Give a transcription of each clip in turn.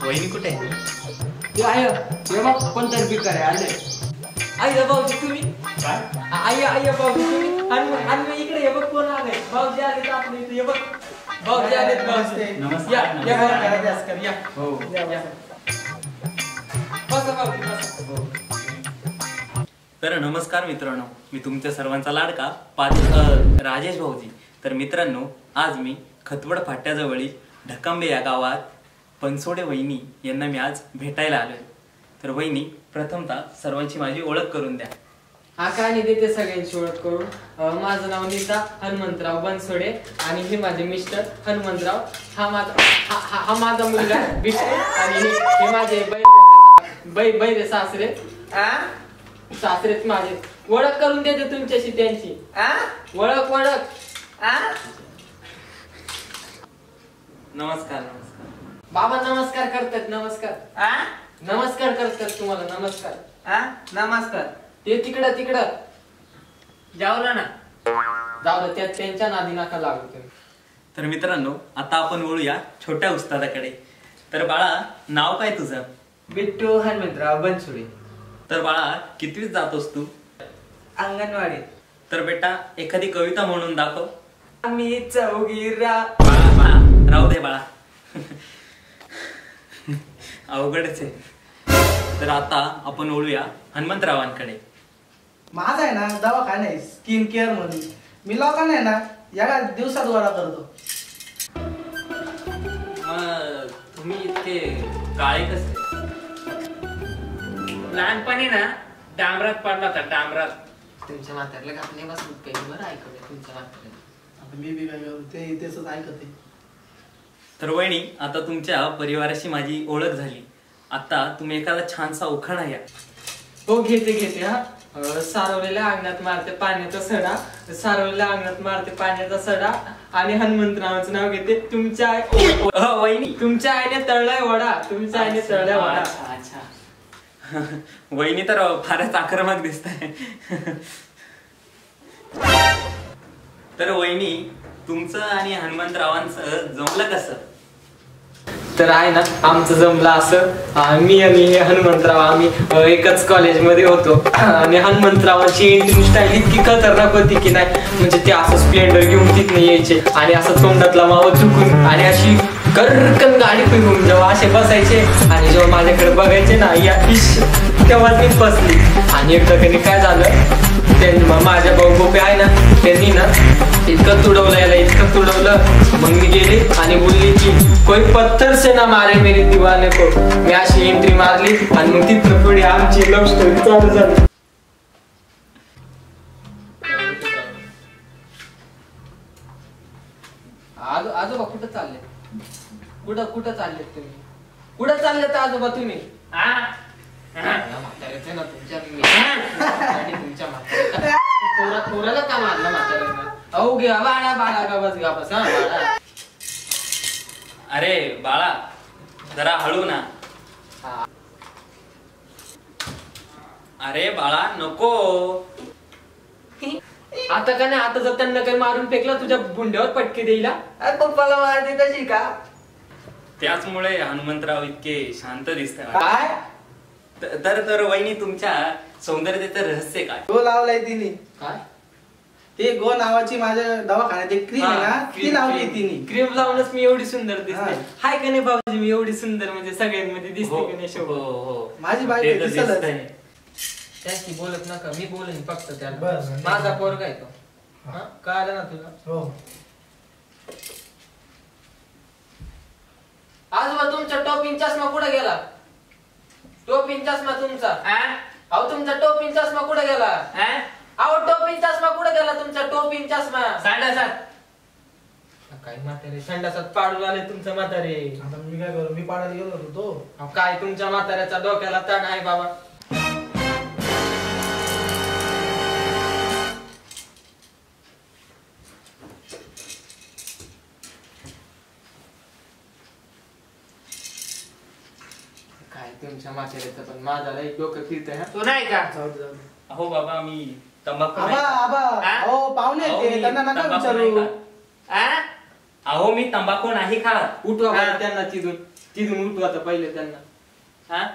वहिनी कुठे आहे? ते आहे हे बघ कोणतरी बिकार आहे आले. आई भाऊजी तुम्ही काय? आई भाऊजी तुम्ही आणि इकडे हे बघ कोण आले. भाऊजी आले तर आपल्या इथे हे बघ भाऊजी आले. नमस्कार. या या घरात या. हो या. बसा भाऊजी बसा. तर नमस्कार मित्रांनो, मी तुमच्या सर्वांचा लाडका राजेश भाऊजी. तर मित्रांनो, आज मी खतवड फाट्याजवळील ढकांबे या गावात बनसोडे वहिनी यांना मी आज भेटायला आलोय. तर वहिनी, प्रथमतः सर्वांची माझी ओळख करून द्या. हा काय नाही देते सगळ्यांची ओळख करून. माझं नाव नीता हनुमंतराव बनसोडे आणि हे माझे मिस्टर हनुमंतराव. हा माझा मुलगा विष्णू आणि हे माझे बैरे सासरे. सासरेच माझे. ओळख करून देते तुमच्याशी त्यांची. ओळख नमस्कार. बाबा नमस्कार करतात. नमस्कार करतात तुम्हाला. नमस्कार. ते तिकडं जावलं ना. जाऊ त्यात त्यांच्या नादी नका लागू तुम्ही. तर मित्रांनो, आता आपण वळूया छोट्या उस्तादाकडे. तर बाळा, नाव काय तुझं? बिट्टू हनुमंतराव बनसोडे. तर बाळा, कितवीत जातोस तू? अंगणवाडी. तर बेटा, एखादी कविता म्हणून दाखव. आम्ही चौघीरा. बाळा राहू दे बाळा. अवघडच आहे. तर आता आपण वळूया हनुमंतरावांकडे. माझा आहे ना दवाखाना आहे स्किन केअर म्हणून. मी लोकांना आहे ना या दिवसात गोळा करतो. तुम्ही इतके काळे कसे? लहानपणी ना डांबरात पडला होता. डांबरात. तुमच्या म्हाताऱ्याला घातले बसून काही बरं ऐकलं तुमच्या म्हाताऱ्याला. मी बी काय करू, ते तेच ऐकते. तर वहिनी, आता तुमच्या परिवाराशी माझी ओळख झाली. आता तुम्ही एखादा छानसा उखाणा घ्या. हो घेते हा. सारवलेल्या अंगणात मारते पाण्याचा सडा. सारवलेल्या अंगणात मारते पाण्याचा सडा आणि हनुमंतरावांचं नाव घेते. तुमच्या वहिनी, तुमच्या आईने तळलाय वडा. तुमच्या आईने तळलाय वडा. अच्छा. वहिनी तर फारच आक्रमक दिसत आहे. तर वहिनी, तुमचं आणि हनुमंतरावांचं जमलं कसं? तर आहे ना आमचं जमलं असं. मी आणि हनुमंतराव आम्ही एकच कॉलेजमध्ये होतो आणि हनुमंतरावांची एंट्री स्टाईल इतकी खतरनाक होती की नाही, म्हणजे ते असं स्प्लेंडर घेऊन तिथनं यायचे आणि असं तोंडातला मावा चुकून आणि अशी कर्कन गाडी फिरून जेव्हा असे बसायचे आणि जेव्हा माझ्याकडे बघायचे ना या तेव्हा मी बसली. आणि एकदा त्यांनी काय झालं, त्यांनी माझ्या भाऊ गोपे आहे ना त्यांनी ना इतकं तुडवलं. मग मी गेले आणि बोलली की कोई पत्थर से ना मारे मेरे दीवाने को. मी अशी एंट्री मारली आणि मग तिथं पुढे आमची लव्ह स्टोरी चालू झाली. आजोबा कुठं चालले? कुठं चालले तुम्ही? कुठं चालले तर आजोबा तुम्ही? पोराला का मारलं म्हाताऱ्यानं? अहो घ्या बाळा गाबस हा बाळा. अरे बाळा, जरा हळू ना. अरे बाळा, नको. आता का नाही, आता जर त्यांना काही मारून फेकलं तुझ्या बुंड्यावर पटके देईला. पप्पाला मारते तशी का? त्याचमुळे हनुमंतराव इतके शांत दिसत. काय तर वहिनी, तुमच्या सौंदर्याचं रहस्य काय? गो लावलाय तिने. काय ते गो नावाची माझ्या दवाखान्यात एक क्रीम आहे ना, ती लावली तिने. क्रीम लावूनच मी एवढी सुंदर दिसते. हाय का नाही बाबाजी, मी एवढी सुंदर म्हणजे सगळ्यांमध्ये दिसते का नाही? हो. माझी बायको दिसत. त्याची बोलत नका, मी बोलेन फक्त त्याला. बरं. माझा पोरगा आहे तो. कळालं ना तुला? हो. आजोबा तुमचा टोपिंग चष्मा कुठे गेला? टोपिंग चष्मा तुमचा. अहो तुमचा टोपिंग चष्मा कुठे गेला? अहो टोपिंग चष्मा कुठे गेला तुमचा? टोपिंग चष्मा संडासात. काय म्हातारे संडासात पाडू आले तुमचं म्हातारे. आता मी काय करू, मी पाडायला गेलो होतो. काय तुमच्या म्हाताऱ्याचा डोक्याला ताण आहे बाबा. काय तुमच्या म्हाताऱ्याचं पण माझा लई डोकं फिरतंय. तू नाही का? अहो बाबा, मी तंबाखू पाहुणे त्यांना नका विचारू. अहो मी तंबाखू नाही खात. उठवा त्यांना तिथून. तिथून उठू आता पहिले त्यांना. हा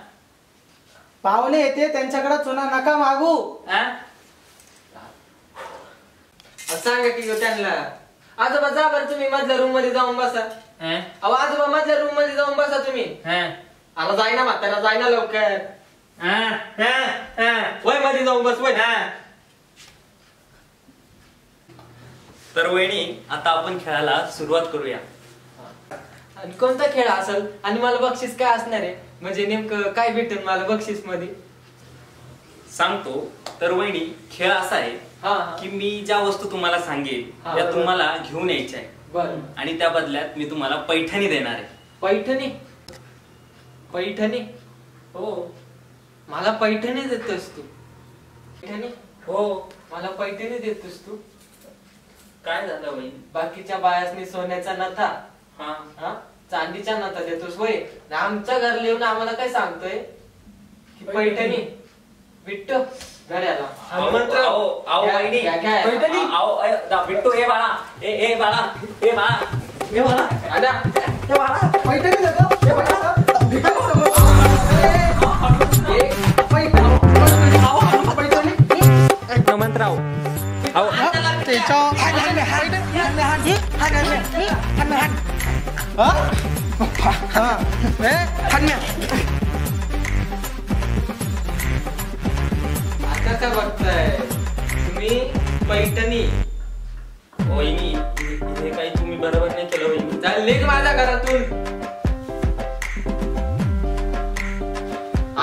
पाहुणे येते त्यांच्याकडे चुना नका मागू. हा सांगा की गं त्यांना. आजोबा जा बरं तुम्ही मधल्या रूम मध्ये जाऊन बसा. हा? अहो आजोबा मधल्या रूम मध्ये जाऊन बसा तुम्ही. हा? अरे जाय ना म्हातारा, जाय ना लवकर. हा? हा? हा? वय मध्ये जाऊन बस वय. हा. तर वहिनी आता आपण खेळाला सुरुवात करूया. आणि कोणता खेळ असेल आणि मला बक्षीस काय असणार आहे, म्हणजे नेमकं काय भेटेल मला बक्षीस मध्ये? सांगतो. तर वहिनी खेळ असा आहे हा हा की मी ज्या वस्तू तुम्हाला सांगेल हा, त्या बरोबर. तुम्हाला घेऊन यायच्या आहे बर. आणि त्या बदल्यात मी तुम्हाला पैठणी देणार आहे. पैठणी? पैठणी? हो मला पैठणी देतोस तू? पैठणी? हो. मला पैठणी देतोस तू? काय झालं वहिनी? बाकीच्या बायासनी सोन्याचा नथा, हा हा चांदीच्या नथा देतोस होय. आणि आमच्या घरला येऊन आम्हाला काय सांगतोय की पैठणी? बिट्टो घड्याला वहिनी बिट्टू ए बाळा, ए बाळा, ए बाळा, ए बाळा, ए बाळा. पैठणी देतो. हे बघा, भिकारी समोर. पैठणी. हनुमंतराव आता काय बघताय तुम्ही? पैठणी? वहिनी हे काही तुम्ही बरोबर नाही केलं वहिनी. चल निघ माझ्या घरातून.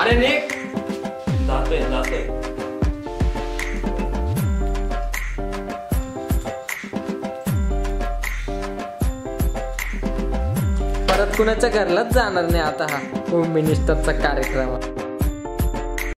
अरे निघ. जातोय. परत कुणाच्या घरलाच जाणार नाही आता हा होम मिनिस्टरचा कार्यक्रम.